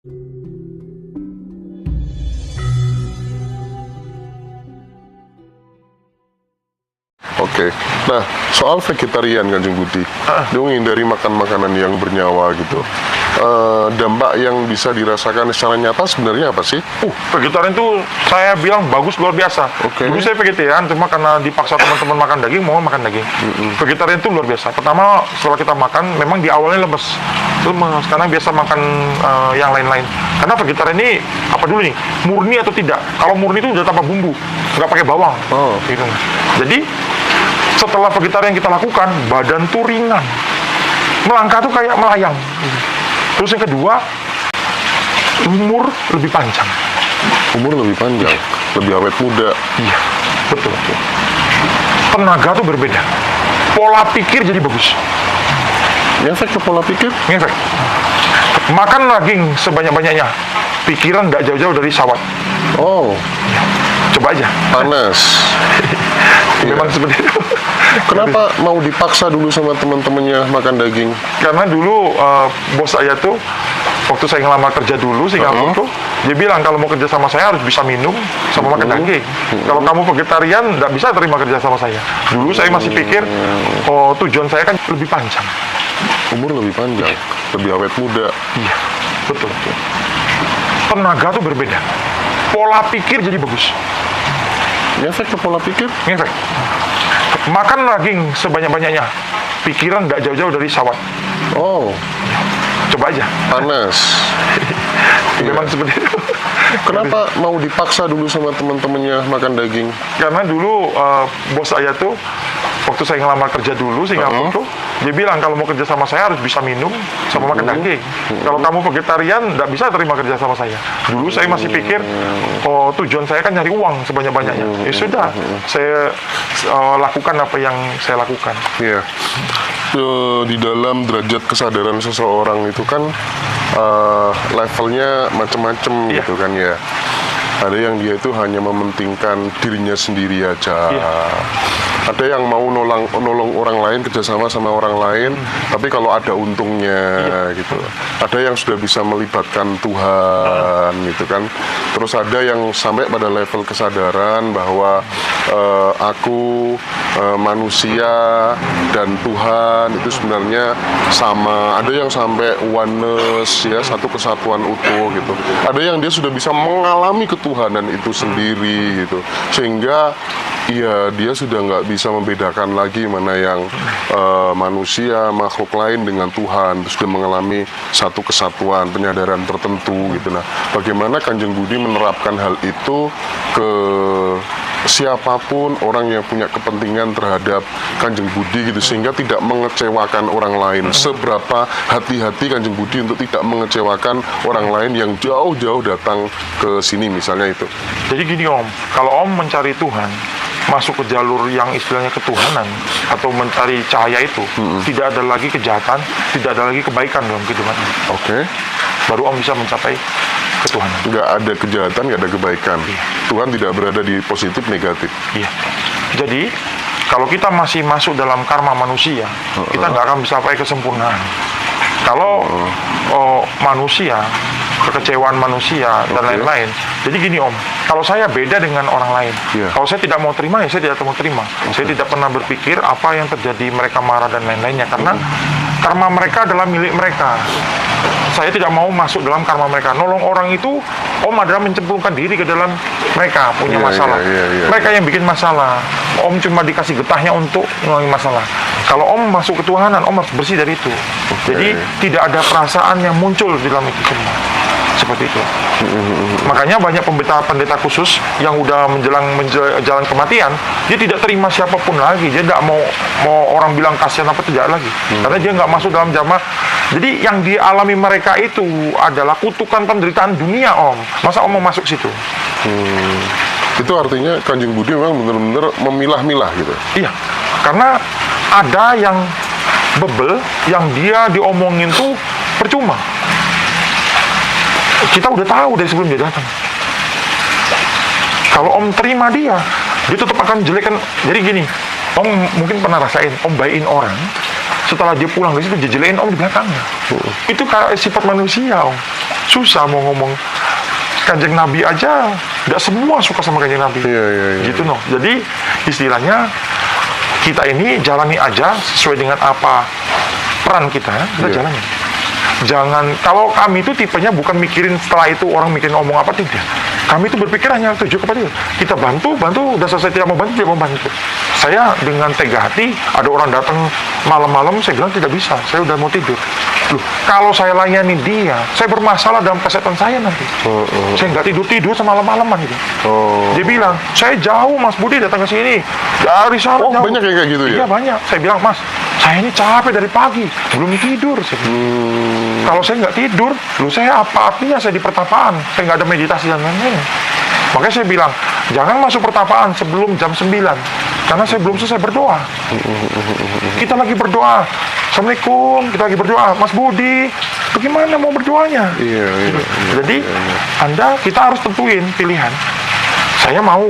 Oke. Nah, soal vegetarian Kanjeng Budi, dia menghindari makan makanan yang bernyawa gitu. Dampak yang bisa dirasakan secara nyata sebenarnya apa sih? Vegetarian itu saya bilang bagus, luar biasa. Oke. Dulu saya vegetarian, cuma karena dipaksa teman-teman makan daging, mau makan daging. Vegetarian itu luar biasa. Pertama, setelah kita makan, memang di awalnya lemes. Karena biasa makan yang lain-lain. Karena vegetarian ini, apa dulu nih, murni atau tidak? Kalau murni itu udah tanpa bumbu, nggak pakai bawang. Gitu. Jadi, setelah vegetarian kita lakukan, badan tuh ringan. Melangkah tuh kayak melayang. Terus yang kedua, umur lebih panjang. Umur lebih panjang, lebih awet muda. Iya, betul. Tenaga tuh berbeda. Pola pikir jadi bagus. Ngefek ke pola pikir? Ngefek. Makan daging sebanyak-banyaknya. Pikiran nggak jauh-jauh dari sawat. Oh, Coba aja. panas. Memang seperti itu. Kenapa mau dipaksa dulu sama teman-temannya makan daging? Karena dulu bos saya tuh, waktu saya ngelamar kerja dulu, Singapura tuh, dia bilang kalau mau kerja sama saya harus bisa minum sama makan daging. Kalau kamu vegetarian, nggak bisa terima kerja sama saya. Dulu saya masih pikir, tujuan saya kan lebih panjang. Umur lebih panjang, lebih awet muda. Iya, betul. Tenaga tuh berbeda. Pola pikir jadi bagus. Ngefek ke pola pikir? Ngefek. Makan daging sebanyak-banyaknya. Pikiran nggak jauh-jauh dari sawat. Oh, Coba aja. panas. Memang seperti itu. Kenapa mau dipaksa dulu sama teman-temannya makan daging? Karena dulu bos saya tuh, waktu saya ngelamar kerja dulu, Singapura tuh, dia bilang kalau mau kerja sama saya harus bisa minum sama makan daging. Kalau kamu vegetarian, nggak bisa terima kerja sama saya. Dulu saya masih pikir, tujuan saya kan nyari uang sebanyak-banyaknya. Ya sudah, saya lakukan apa yang saya lakukan. Iya. Di dalam derajat kesadaran seseorang itu kan levelnya macam-macam gitu kan ya. Ada yang dia itu hanya mementingkan dirinya sendiri aja. Ada yang mau nolong orang lain, kerjasama sama orang lain, tapi kalau ada untungnya gitu. Ada yang sudah bisa melibatkan Tuhan gitu kan. Terus ada yang sampai pada level kesadaran bahwa aku manusia dan Tuhan itu sebenarnya sama. Ada yang sampai oneness ya, satu kesatuan utuh gitu. Ada yang dia sudah bisa mengalami ketuhanan itu sendiri gitu, sehingga iya, dia sudah nggak bisa membedakan lagi mana yang manusia, makhluk lain dengan Tuhan. Sudah mengalami satu kesatuan, penyadaran tertentu gitu. Nah, bagaimana Kanjeng Budi menerapkan hal itu ke siapapun orang yang punya kepentingan terhadap Kanjeng Budi gitu, sehingga tidak mengecewakan orang lain. Seberapa hati-hati Kanjeng Budi untuk tidak mengecewakan orang lain yang jauh-jauh datang ke sini misalnya itu. Jadi gini Om, kalau Om mencari Tuhan, masuk ke jalur yang istilahnya ketuhanan atau mencari cahaya itu, tidak ada lagi kejahatan, tidak ada lagi kebaikan dalam kehidupan. Oke. Baru Om bisa mencapai ketuhanan. Nggak ada kejahatan, nggak ada kebaikan. Tuhan tidak berada di positif negatif. Iya. Jadi kalau kita masih masuk dalam karma manusia, kita nggak akan bisa sampai kesempurnaan. Kalau manusia, kekecewaan manusia dan lain-lain. Jadi gini Om, kalau saya beda dengan orang lain. Kalau saya tidak mau terima, ya saya tidak mau terima. Saya tidak pernah berpikir apa yang terjadi, mereka marah dan lain-lainnya, karena karma mereka adalah milik mereka. Saya tidak mau masuk dalam karma mereka. Nolong orang itu, Om adalah mencemplungkan diri ke dalam mereka punya masalah. Mereka yang bikin masalah. Om cuma dikasih getahnya untuk mengurangi masalah. Kalau Om masuk ketuhanan, Om harus bersih dari itu. Jadi tidak ada perasaan yang muncul di dalam itu semua. Seperti itu. Makanya banyak pendeta khusus yang udah menjelang jalan kematian, dia tidak terima siapapun lagi. Dia tidak mau orang bilang kasihan apa, tidak lagi. Karena dia nggak masuk dalam jamaah. Jadi yang dialami mereka itu adalah kutukan penderitaan dunia Om. Masa Om mau masuk situ? Itu artinya Kanjeng Budi memang benar-benar memilah-milah gitu. Iya, karena ada yang bebel, yang dia diomongin tuh percuma. Kita udah tahu dari sebelum dia datang. Kalau Om terima dia tetap akan jelekan. Jadi gini, Om mungkin pernah rasain, Om bayin orang, setelah dia pulang ke situ, dia jelekin Om di belakangnya. Itu kayak sifat manusia Om. susah mau ngomong. Kanjeng Nabi aja nggak semua suka sama Kanjeng Nabi. Iya. Gitu noh. Jadi istilahnya kita ini jalani aja sesuai dengan apa peran kita Iya. jalani. Jangan, kalau kami itu tipenya bukan mikirin setelah itu orang mikirin ngomong apa, tidak. Kami itu berpikir hanya tuju kepada dia. Kita bantu, udah selesai tidak mau bantu, Saya dengan tega hati, ada orang datang malam-malam, saya bilang tidak bisa, saya udah mau tidur. Loh, kalau saya layani dia, saya bermasalah dalam kesehatan saya nanti. Saya nggak tidur semalam-malaman gitu. Dia bilang, saya jauh Mas Budi datang ke sini. Dari sana jauh. Banyak yang kayak gitu ya? Iya banyak. Saya bilang, Mas, saya ini capek dari pagi, belum tidur. Kalau saya nggak tidur, saya apa artinya saya di pertapaan? Saya nggak ada meditasi dan lain-lain. Makanya saya bilang, jangan masuk pertapaan sebelum jam 9. Karena saya belum selesai berdoa. Kita lagi berdoa. Assalamualaikum, kita lagi berdoa. Mas Budi, bagaimana mau berdoanya? Iya. Jadi, kita harus tentuin pilihan. Saya mau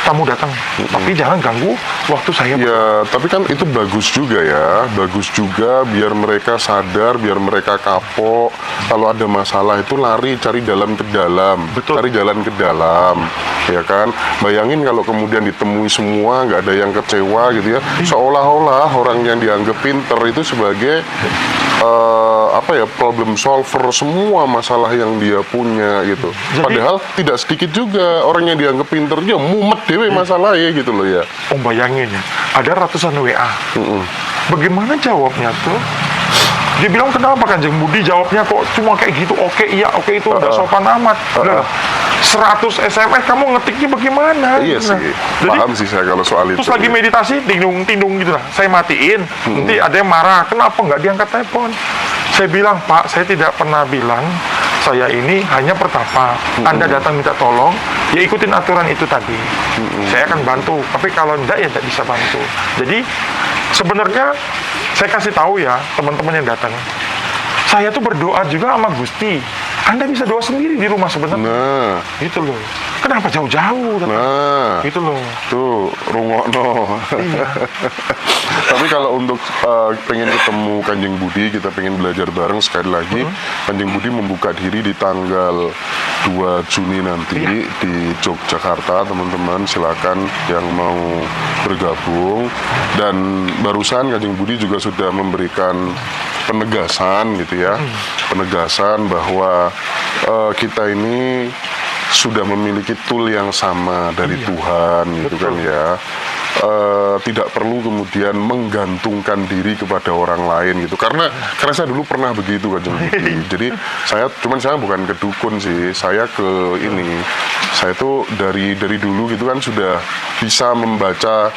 tamu datang, tapi jangan ganggu waktu saya. Ya, tapi kan itu bagus juga ya, bagus juga biar mereka sadar, biar mereka kapok. Kalau ada masalah itu lari cari jalan ke dalam, Betul. cari jalan ke dalam, ya kan. Bayangin kalau kemudian ditemui semua, nggak ada yang kecewa gitu ya, seolah-olah orang yang dianggap pinter itu sebagai problem solver semua masalah yang dia punya gitu. Jadi, padahal tidak sedikit juga orang yang dianggap pinter dia mumet dewe masalahnya gitu loh ya. Bayangin ya, ada ratusan WA. Bagaimana jawabnya tuh? Dia bilang, kenapa Kanjeng Budi jawabnya kok cuma kayak gitu? Oke, iya, oke itu udah sopan amat. 100 SMS kamu ngetiknya bagaimana? Iya sih, paham sih saya kalau soal itu. Terus lagi meditasi, tindung gitu lah. Saya matiin, nanti ada yang marah. Kenapa nggak diangkat telepon? Saya bilang, Pak, saya tidak pernah bilang saya ini hanya pertapa. Anda datang minta tolong, ya ikutin aturan itu tadi. Saya akan bantu. Tapi kalau enggak, ya tidak bisa bantu. Jadi sebenarnya saya kasih tahu ya teman-teman yang datang. Saya tuh berdoa juga sama Gusti. Anda bisa doa sendiri di rumah sebenarnya. Nah, Gitu loh. Kenapa jauh-jauh? nah, Gitu loh. tuh rungokno. Iya. Tapi kalau untuk pengen ketemu Kanjeng Budi, kita pengen belajar bareng sekali lagi. Kanjeng Budi membuka diri di tanggal 2 Juni nanti di Yogyakarta, teman-teman silakan yang mau bergabung. Dan barusan Kanjeng Budi juga sudah memberikan penegasan gitu ya, penegasan bahwa kita ini sudah memiliki tool yang sama dari Tuhan gitu kan ya. Tidak perlu kemudian menggantungkan diri kepada orang lain gitu, karena saya dulu pernah begitu Kanjeng Budi. Jadi saya bukan ke dukun sih, saya ke ini, saya tuh dari dulu gitu kan sudah bisa membaca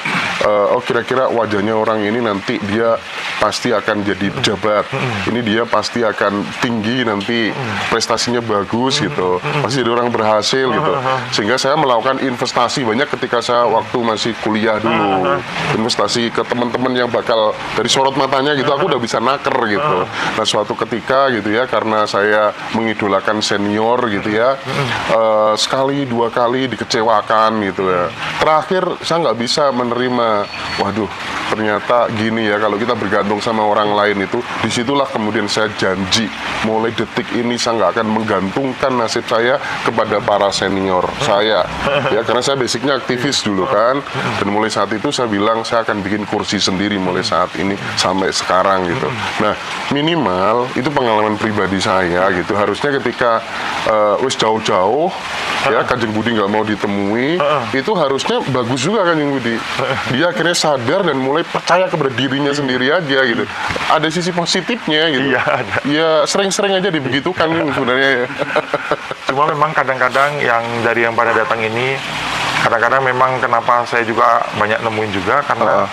kira-kira wajahnya orang ini nanti dia pasti akan jadi pejabat, ini dia pasti akan tinggi nanti, prestasinya bagus gitu, pasti jadi orang berhasil gitu. Sehingga saya melakukan investasi banyak ketika saya waktu masih kuliah dulu, investasi ke teman-teman yang bakal dari sorot matanya gitu, aku udah bisa naker gitu. Nah suatu ketika gitu ya, karena saya mengidolakan senior gitu ya, sekali dua kali dikecewakan gitu ya. Terakhir saya nggak bisa menerima, waduh ternyata gini ya kalau kita bergantung sama orang lain itu. Disitulah kemudian saya janji mulai detik ini saya nggak akan menggantungkan nasib saya kepada para senior saya ya, karena saya basicnya aktivis dulu kan, dan mulai saat itu saya bilang saya akan bikin kursi sendiri mulai saat ini sampai sekarang gitu. Nah minimal itu pengalaman pribadi saya gitu, harusnya ketika wis jauh-jauh ya Kanjeng Budi nggak mau ditemui, itu harusnya bagus juga Kanjeng Budi, dia akhirnya sadar dan mulai percaya kepada dirinya sendiri aja gitu. Ada sisi positifnya gitu. Iya, ada. Ya sering-sering aja dibegitukan sebenarnya ya. Cuma memang kadang-kadang yang dari yang pada datang ini, kadang-kadang memang kenapa saya juga banyak nemuin juga karena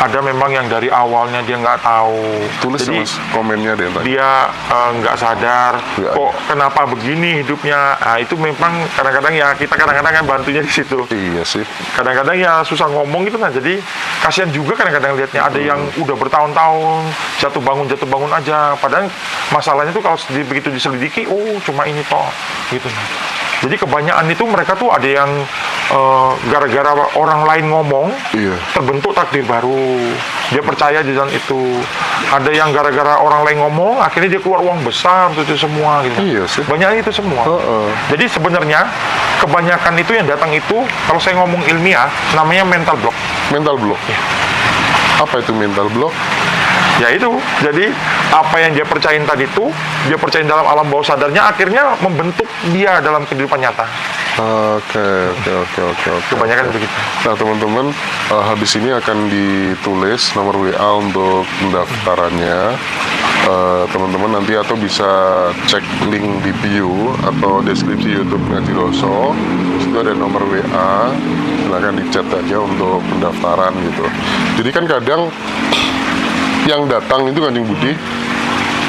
ada memang yang dari awalnya dia nggak tahu. Tulis Jadi Mas komennya deh tadi. dia nggak sadar Ya, kok kenapa begini hidupnya. Nah, itu memang kadang-kadang ya kita kadang-kadang kan bantunya di situ. Iya sih. Kadang-kadang ya susah ngomong gitu kan. Jadi kasihan juga kadang-kadang lihatnya ada yang udah bertahun-tahun jatuh bangun aja. Padahal masalahnya tuh kalau begitu diselidiki, oh cuma ini toh gitu. Jadi kebanyakan itu mereka tuh ada yang gara-gara orang lain ngomong, Iya. terbentuk takdir baru. Dia percaya di dalam itu. Ada yang gara-gara orang lain ngomong, akhirnya dia keluar uang besar untuk itu semua. Gitu. Iya sih. Banyak itu semua. Heeh. Jadi sebenarnya kebanyakan itu yang datang itu, kalau saya ngomong ilmiah, namanya mental block. Mental block. Iya. Apa itu mental block? Ya itu, jadi apa yang dia percayain tadi itu, dia percayain dalam alam bawah sadarnya, akhirnya membentuk dia dalam kehidupan nyata. Oke. Kebanyakan begitu. Nah teman-teman, habis ini akan ditulis nomor WA untuk pendaftarannya. Teman-teman nanti atau bisa cek link di bio atau deskripsi YouTube Ngaji Roso. Itu ada nomor WA, silakan di-chat aja untuk pendaftaran gitu. Jadi kan kadang yang datang itu Kanjeng Budi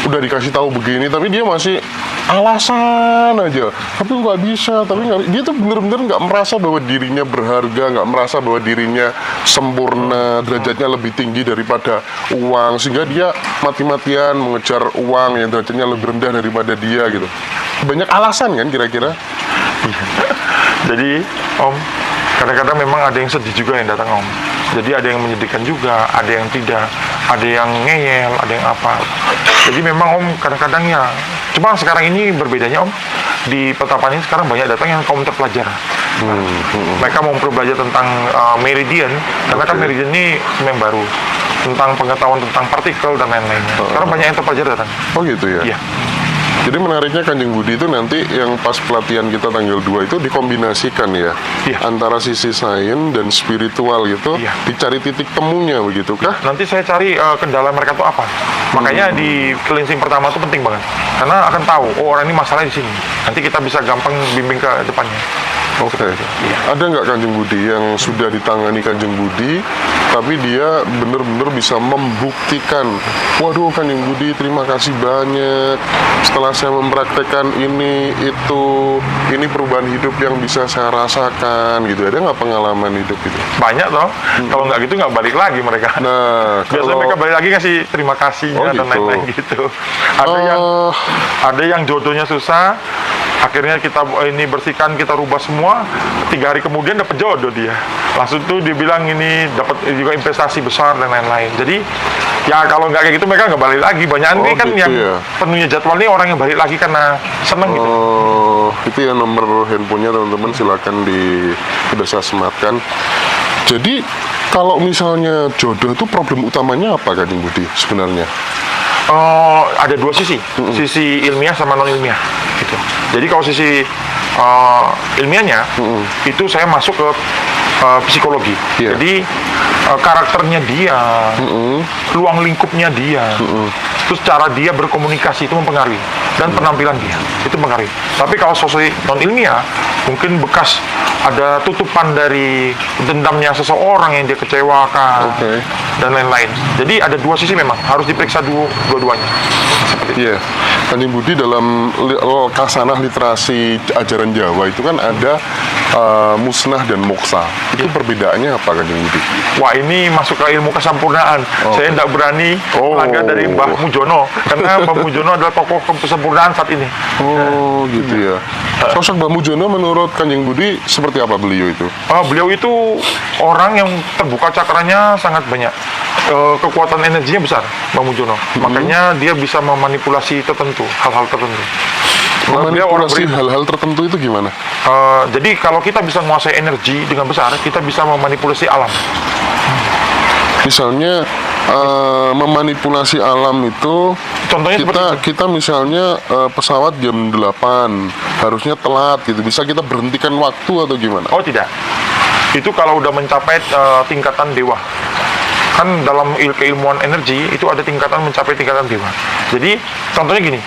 udah dikasih tahu begini, tapi dia masih alasan aja. Tapi nggak bisa, dia tuh bener-bener nggak merasa bahwa dirinya berharga, nggak merasa bahwa dirinya sempurna, derajatnya lebih tinggi daripada uang, sehingga dia mati-matian mengejar uang yang derajatnya lebih rendah daripada dia gitu. Banyak alasan kan kira-kira? Jadi Om, kadang-kadang memang ada yang sedih juga yang datang Om. Jadi ada yang menyedihkan juga, ada yang tidak, ada yang ngeyel, ada yang apa. Jadi memang Om kadang-kadang ya, cuma sekarang ini berbedanya Om, di Petapan ini sekarang banyak datang yang kaum terpelajar. Mereka mau belajar tentang meridian, karena kan meridian ini yang baru, tentang pengetahuan tentang partikel dan lain-lain. Sekarang banyak yang terpelajar datang. Oh gitu ya? Iya. Jadi menariknya Kanjeng Budi itu nanti yang pas pelatihan kita tanggal 2 itu dikombinasikan ya, Iya. antara sisi sains dan spiritual gitu, Iya. dicari titik temunya begitu kah? Nanti saya cari kendala mereka tuh apa. Makanya di cleansing pertama tuh penting banget, karena akan tahu, oh orang ini masalah di sini. Nanti kita bisa gampang bimbing ke depannya. Oke. Ada nggak Kanjeng Budi yang sudah ditangani Kanjeng Budi, tapi dia benar-benar bisa membuktikan, waduh Kanjeng Budi terima kasih banyak, setelah saya mempraktekkan ini perubahan hidup yang bisa saya rasakan gitu. Ada nggak pengalaman hidup itu? Banyak toh. Kalau nggak gitu nggak balik lagi mereka. Nah, Biasanya mereka balik lagi kasih terima kasihnya dan gitu. lain-lain gitu. Ada yang jodohnya susah, akhirnya kita ini bersihkan, kita rubah semua, 3 hari kemudian dapat jodoh dia. Langsung tuh dia bilang ini dapat juga investasi besar dan lain-lain. Jadi ya kalau nggak kayak gitu mereka nggak balik lagi. Banyak ini kan gitu yang ya. penuhnya jadwal ini orang yang balik lagi karena seneng gitu. Itu ya nomor handphonenya teman-teman, silakan sudah saya sematkan. Jadi kalau misalnya jodoh itu problem utamanya apa Kanjeng Budi sebenarnya? Ada 2 sisi, sisi ilmiah sama non ilmiah gitu. Jadi kalau sisi ilmiahnya itu saya masuk ke psikologi. Iya. Jadi karakternya dia, ruang lingkupnya dia, terus cara dia berkomunikasi itu mempengaruhi, dan penampilan dia itu mempengaruhi. Tapi kalau sosok non ilmiah mungkin bekas ada tutupan dari dendamnya seseorang yang dia kecewakan dan lain-lain. Jadi ada 2 sisi memang harus diperiksa dua-duanya. Iya, Kanjeng Budi dalam kasanah literasi ajaran Jawa itu kan ada musnah dan moksa. Itu perbedaannya apa Kanjeng Budi? Wah, ini masuk ke ilmu kesempurnaan. Saya tidak berani melanggar dari Mbah Mujono, karena Mbah Mujono adalah tokoh kesempurnaan saat ini. Oh, gitu ya. Sosok Mbah Mujono menurut Kanjeng Budi seperti apa beliau itu? Beliau itu orang yang terbuka cakranya sangat banyak. Kekuatan energinya besar, Mbah Mujono. Makanya dia bisa memanipulasi tertentu, hal-hal tertentu. Dia orang Memanipulasi hal-hal tertentu itu gimana? Jadi kalau kita bisa menguasai energi dengan besar, kita bisa memanipulasi alam. Misalnya memanipulasi alam itu, Contohnya kita misalnya pesawat jam 8 harusnya telat gitu, bisa kita berhentikan waktu atau gimana? Oh tidak, itu kalau udah mencapai tingkatan dewa. Kan dalam keilmuan energi itu ada tingkatan mencapai tingkatan dewa. Jadi contohnya gini,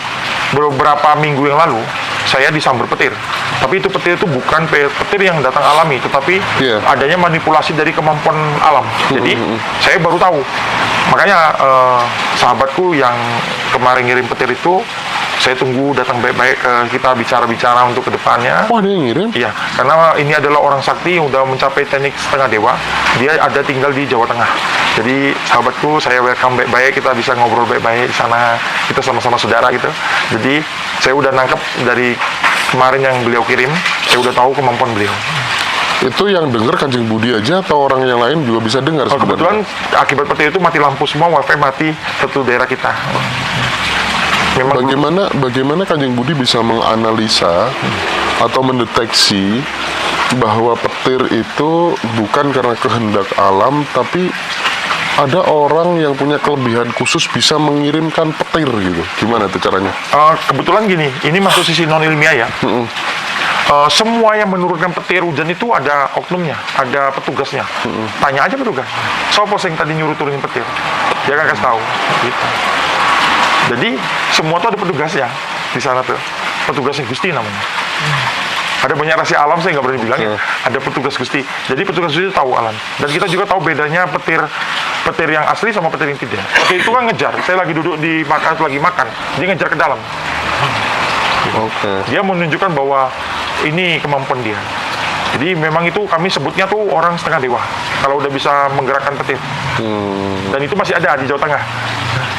beberapa minggu yang lalu saya disambar petir, tapi itu petir itu bukan petir yang datang alami, tetapi adanya manipulasi dari kemampuan alam. Jadi saya baru tahu. Makanya sahabatku yang kemarin ngirim petir itu, saya tunggu datang baik-baik kita bicara-bicara untuk kedepannya. Oh, ada yang ngirim? Iya, karena ini adalah orang sakti yang udah mencapai teknik setengah dewa. Dia ada tinggal di Jawa Tengah. Jadi sahabatku, saya welcome baik-baik, kita bisa ngobrol baik-baik di sana. Kita sama-sama saudara gitu. Jadi saya udah nangkep dari kemarin yang beliau kirim, saya udah tahu kemampuan beliau. Itu yang dengar Kanjeng Budi aja atau orang yang lain juga bisa dengar Oh, kebetulan sebenarnya? akibat petir itu mati lampu semua, wifi mati satu daerah kita. Memang Bagaimana Kanjeng Budi bisa menganalisa atau mendeteksi bahwa petir itu bukan karena kehendak alam, tapi ada orang yang punya kelebihan khusus bisa mengirimkan petir gitu. Gimana tuh caranya? kebetulan gini, ini masuk sisi non ilmiah ya. Semua yang menurunkan petir hujan itu ada oknumnya, ada petugasnya. Tanya aja petugas. Sopo yang tadi nyuruh turunin petir? Dia akan kasih tahu. Gitu. Jadi semua tuh ada petugasnya di sana tuh. Petugasnya Gusti namanya. Ada banyak rahasia alam saya nggak berani bilang ya. Ada petugas Gusti. Jadi petugas Gusti tahu alam. Dan kita juga tahu bedanya petir yang asli sama petir yang tidak. Petir itu kan ngejar. Saya lagi duduk di lagi makan, dia ngejar ke dalam. Oke. Dia menunjukkan bahwa ini kemampuan dia. Jadi memang itu kami sebutnya tuh orang setengah dewa kalau udah bisa menggerakkan petir. Dan itu masih ada di Jawa Tengah.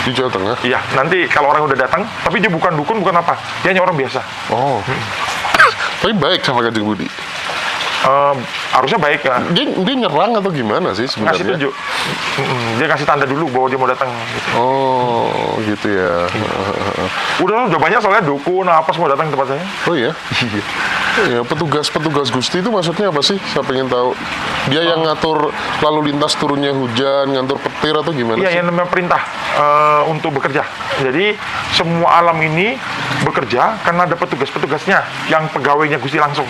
Di Jawa Tengah? Iya, nanti kalau orang udah datang, tapi dia bukan dukun, bukan apa, dia hanya orang biasa. Oh. Tapi baik sama Kanjeng Budi. Harusnya baik ya. Dia nyerang atau gimana sih Ngasih sebenarnya? tunjuk. Dia kasih tanda dulu bahwa dia mau datang. Gitu. Oh, gitu ya. Udah banyak soalnya dukun apa semua datang ke tempat saya. Oh iya? Ya, petugas Gusti itu maksudnya apa sih? Saya pengen tahu. Dia yang ngatur lalu lintas turunnya hujan, ngatur petir atau gimana Iya, sih? yang namanya perintah untuk bekerja. Jadi semua alam ini bekerja karena ada petugas-petugasnya yang pegawainya Gusti langsung.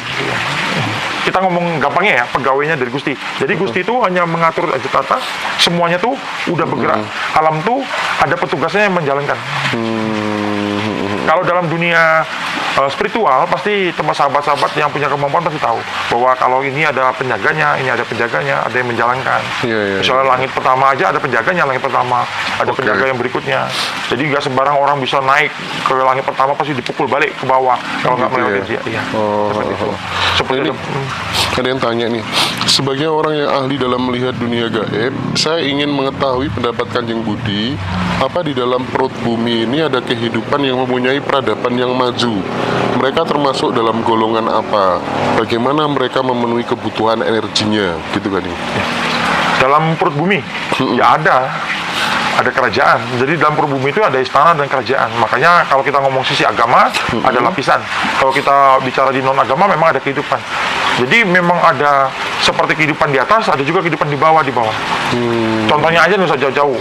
Kita ngomong gampangnya ya, pegawainya dari Gusti. Jadi Gusti itu hanya mengatur aja tata, semuanya tuh udah bergerak. Alam tuh ada petugasnya yang menjalankan. Kalau dalam dunia spiritual, pasti teman sahabat-sahabat yang punya kemampuan pasti tahu bahwa kalau ini ada penjaganya, ini ada penjaganya, ada yang menjalankan. Iya. Misalnya langit pertama aja ada penjaganya, langit pertama ada penjaga yang berikutnya. Jadi nggak sembarang orang bisa naik ke langit pertama, pasti dipukul balik ke bawah kalau nggak Gitu melewati ya? dia. Iya, Oh. seperti itu. Seperti Ini itu. ada yang tanya nih, sebagai orang yang ahli dalam melihat dunia gaib, saya ingin mengetahui pendapat Kanjeng Budi, apa di dalam perut bumi ini ada kehidupan yang mempunyai peradaban yang maju? Mereka termasuk dalam golongan apa? Bagaimana mereka memenuhi kebutuhan energinya? Gitu kan ini? Dalam perut bumi ya ada kerajaan. Jadi dalam perut bumi itu ada istana dan kerajaan. Makanya kalau kita ngomong sisi agama ada lapisan. Kalau kita bicara di non agama memang ada kehidupan. Jadi memang ada seperti kehidupan di atas, ada juga kehidupan di bawah. Contohnya aja nggak usah jauh-jauh.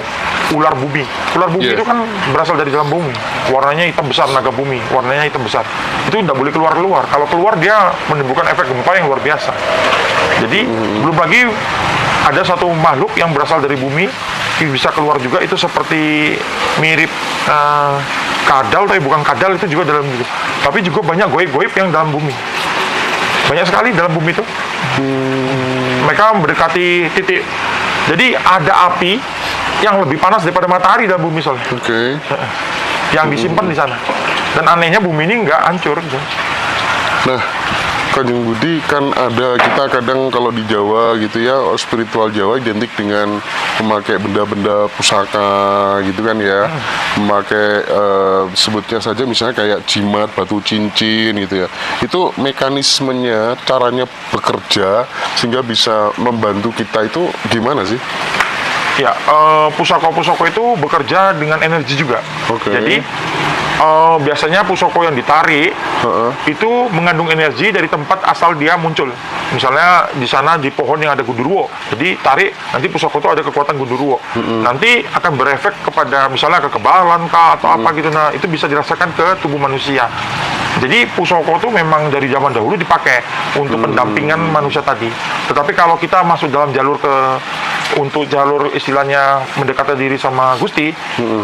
Ular bumi. Ular bumi Yeah. itu kan berasal dari dalam bumi. Warnanya hitam besar, naga bumi. Warnanya hitam besar. Itu tidak boleh keluar. Kalau keluar dia menimbulkan efek gempa yang luar biasa. Jadi belum lagi ada satu makhluk yang berasal dari bumi bisa keluar juga, itu seperti mirip kadal, tapi bukan kadal, itu juga dalam bumi. Tapi juga banyak goib-goib yang dalam bumi. Banyak sekali dalam bumi itu. Mereka mendekati titik. Jadi ada api yang lebih panas daripada matahari dalam bumi soalnya. Oke. Yang disimpan di sana. Dan anehnya bumi ini nggak hancur. Nah, Kanjeng Budi kan ada, kita kadang kalau di Jawa gitu ya, spiritual Jawa identik dengan memakai benda-benda pusaka gitu kan ya, memakai sebutnya saja misalnya kayak jimat, batu cincin gitu ya. Itu mekanismenya, caranya bekerja sehingga bisa membantu kita itu gimana sih? Ya, pusaka-pusaka itu bekerja dengan energi juga. Oke. Jadi biasanya pusaka yang ditarik itu mengandung energi dari tempat asal dia muncul. Misalnya di sana di pohon yang ada gundurwo, jadi tarik nanti pusaka itu ada kekuatan gundurwo. Nanti akan berefek kepada misalnya kekebalan kah atau apa gitu. Nah itu bisa dirasakan ke tubuh manusia. Jadi pusaka itu memang dari zaman dahulu dipakai untuk pendampingan manusia tadi. Tetapi kalau kita masuk dalam jalur untuk jalur istilahnya mendekati diri sama Gusti,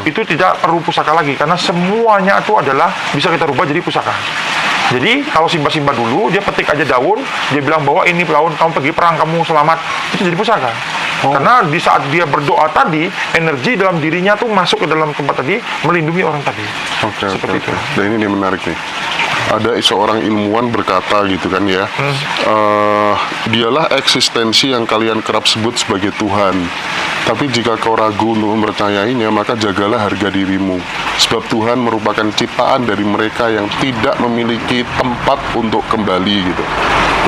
itu tidak perlu pusaka lagi karena semuanya itu adalah bisa kita rubah jadi pusaka. Jadi kalau Simba dulu dia petik aja daun, dia bilang bahwa ini daun, kamu pergi perang, kamu selamat, itu jadi pusaka. Karena di saat dia berdoa tadi, energi dalam dirinya tuh masuk ke dalam tempat tadi, melindungi orang tadi. Oke. Seperti itu. Dan ini nih menarik nih. Ada seorang ilmuwan berkata gitu kan ya, dialah eksistensi yang kalian kerap sebut sebagai Tuhan. Tapi jika kau ragu untuk mempercayainya, maka jagalah harga dirimu. Sebab Tuhan merupakan ciptaan dari mereka yang tidak memiliki tempat untuk kembali gitu.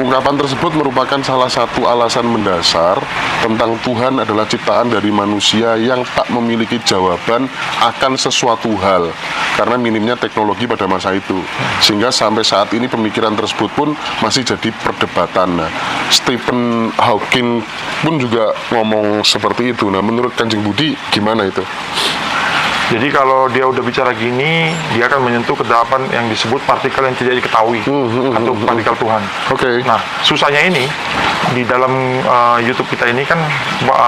Ungkapan tersebut merupakan salah satu alasan mendasar tentang Tuhan adalah ciptaan dari manusia yang tak memiliki jawaban akan sesuatu hal karena minimnya teknologi pada masa itu. Sehingga sampai saat ini pemikiran tersebut pun masih jadi perdebatan. Nah, Stephen Hawking pun juga ngomong seperti itu. Nah, menurut Kanjeng Budi gimana itu? Jadi kalau dia udah bicara gini, dia akan menyentuh kedapan yang disebut partikel yang tidak diketahui atau partikel Tuhan. Oke. Nah, susahnya ini di dalam YouTube kita ini kan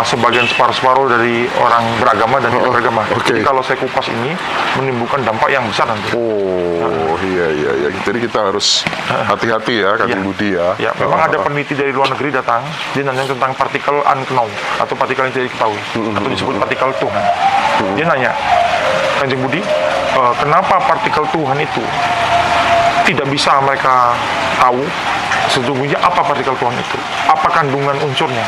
sebagian separuh-separuh dari orang beragama dan tidak beragama. Oke. Jadi kalau saya kupas ini menimbulkan dampak yang besar nanti. Oh, iya. Jadi kita harus hati-hati ya, Kanjeng Budi ya. Ya, memang ada peneliti dari luar negeri datang, dia nanya tentang partikel unknown atau partikel yang tidak diketahui atau disebut partikel Tuhan. Dia nanya, Kanjeng Budi, kenapa partikel Tuhan itu tidak bisa mereka tahu sesungguhnya apa partikel Tuhan itu? Apa kandungan unsurnya?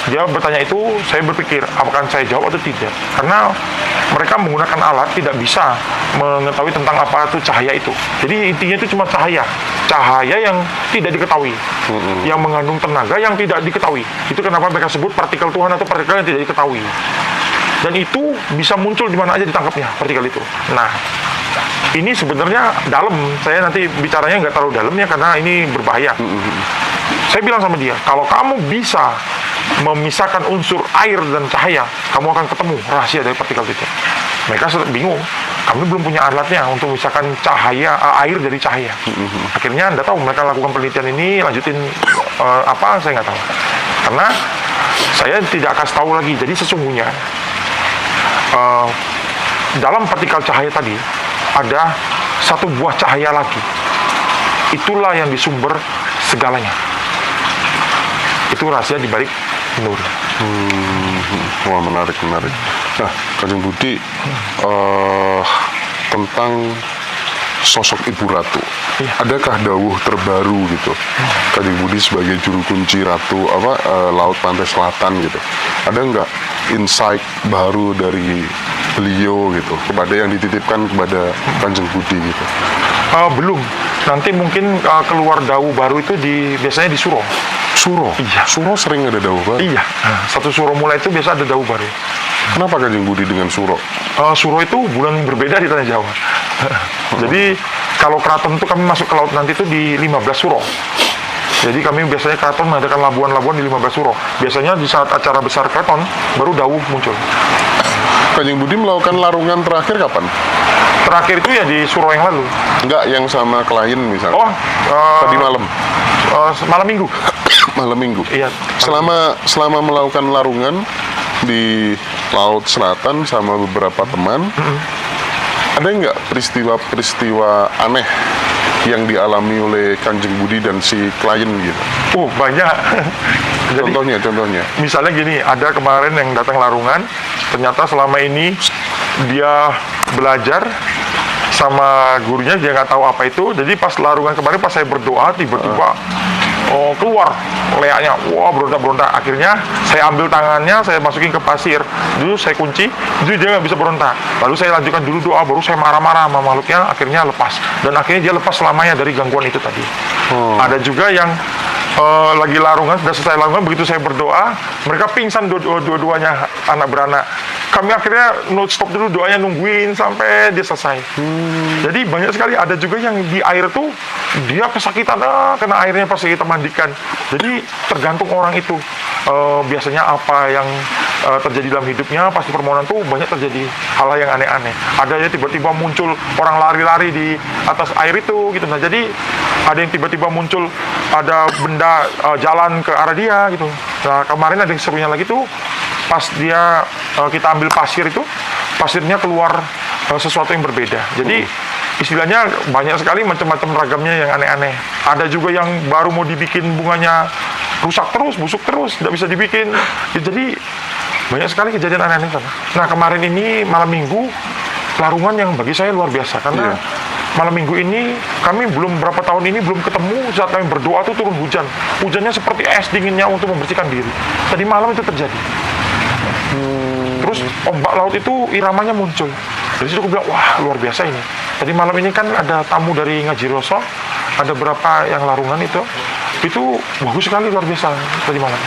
Dia bertanya itu, saya berpikir, apakah saya jawab atau tidak? Karena mereka menggunakan alat tidak bisa mengetahui tentang apa itu cahaya itu. Jadi intinya itu cuma cahaya yang tidak diketahui, yang mengandung tenaga yang tidak diketahui. Itu kenapa mereka sebut partikel Tuhan atau partikel yang tidak diketahui. Dan itu bisa muncul di mana aja ditangkapnya partikel itu. Nah, ini sebenarnya dalam. Saya nanti bicaranya nggak terlalu dalamnya karena ini berbahaya. Saya bilang sama dia, kalau kamu bisa memisahkan unsur air dan cahaya, kamu akan ketemu rahasia dari partikel itu. Mereka bingung, kami belum punya alatnya untuk memisahkan air dari cahaya. Akhirnya Anda tahu mereka lakukan penelitian ini, lanjutin apa saya nggak tahu. Karena saya tidak kasih tahu lagi. Jadi sesungguhnya dalam partikel cahaya tadi ada satu buah cahaya lagi. Itulah yang disumber segalanya. Itu rahasia di balik nur. Wah, menarik. Nah, Kanjeng Budi, tentang sosok Ibu Ratu, adakah dawuh terbaru gitu? Kanjeng Budi sebagai juru kunci Ratu Laut Pantai Selatan gitu, ada nggak insight baru dari beliau gitu kepada yang dititipkan kepada Kanjeng Budi gitu? Belum. Nanti mungkin keluar dawuh baru itu biasanya di Suro. Suro? Iya. Suro sering ada dawuh baru? Iya. Satu Suro mulai itu biasa ada dawuh baru. Kenapa Kanjeng Budi dengan Suro? Suro itu bulan berbeda di Tanah Jawa. Jadi kalau keraton itu kami masuk ke laut nanti itu di 15 Suro. Jadi kami biasanya keraton mengadakan labuan-labuan di 15 Suro. Biasanya di saat acara besar keraton baru dawuh muncul. Kanjeng Budi melakukan larungan terakhir kapan? Terakhir itu ya di Suro yang lalu. Enggak, yang sama klien misalnya. Tadi malam. Malam Minggu. Malam Minggu. Iya. Selama melakukan larungan di Laut Selatan sama beberapa teman, ada nggak peristiwa aneh yang dialami oleh Kanjeng Budi dan si klien gitu? Banyak. Jadi, contohnya. Misalnya gini, ada kemarin yang datang larungan, ternyata selama ini dia belajar sama gurunya, dia nggak tahu apa itu. Jadi pas larungan kemarin, pas saya berdoa, tiba-tiba keluar leaknya, berontak-berontak. Akhirnya saya ambil tangannya, saya masukin ke pasir, dulu saya kunci, jadi dia nggak bisa berontak. Lalu saya lanjutkan dulu doa, baru saya marah-marah sama makhluknya, akhirnya lepas. Dan akhirnya dia lepas selamanya dari gangguan itu tadi. Ada juga yang lagi larungan, sudah selesai larungan, begitu saya berdoa, mereka pingsan dua-duanya anak beranak. Kami akhirnya stop dulu doanya, nungguin sampai dia selesai. Jadi banyak sekali. Ada juga yang di air tuh dia kesakitan kena airnya pas kita mandikan. Jadi tergantung orang itu. Biasanya apa yang terjadi dalam hidupnya pasti permohonan tuh banyak terjadi hal-hal yang aneh-aneh. Ada ya tiba-tiba muncul orang lari-lari di atas air itu gitu. Nah, jadi ada yang tiba-tiba muncul ada benda jalan ke arah dia gitu. Nah, kemarin ada yang serunya lagi tuh pas dia kita ambil pasir itu, pasirnya keluar sesuatu yang berbeda. Jadi istilahnya banyak sekali macam-macam ragamnya yang aneh-aneh. Ada juga yang baru mau dibikin bunganya rusak terus, busuk terus, tidak bisa dibikin. Jadi banyak sekali kejadian aneh-aneh sana. Nah, kemarin ini malam Minggu larungan yang bagi saya luar biasa karena malam Minggu ini kami berapa tahun ini belum ketemu saat kami berdoa tuh turun hujan. Hujannya seperti es dinginnya untuk membersihkan diri. Tadi malam itu terjadi. ombak laut itu iramanya muncul. Dari situ aku bilang, wah luar biasa ini. Tadi malam ini kan ada tamu dari Ngajiroso, ada berapa yang larungan itu bagus sekali, luar biasa tadi malam.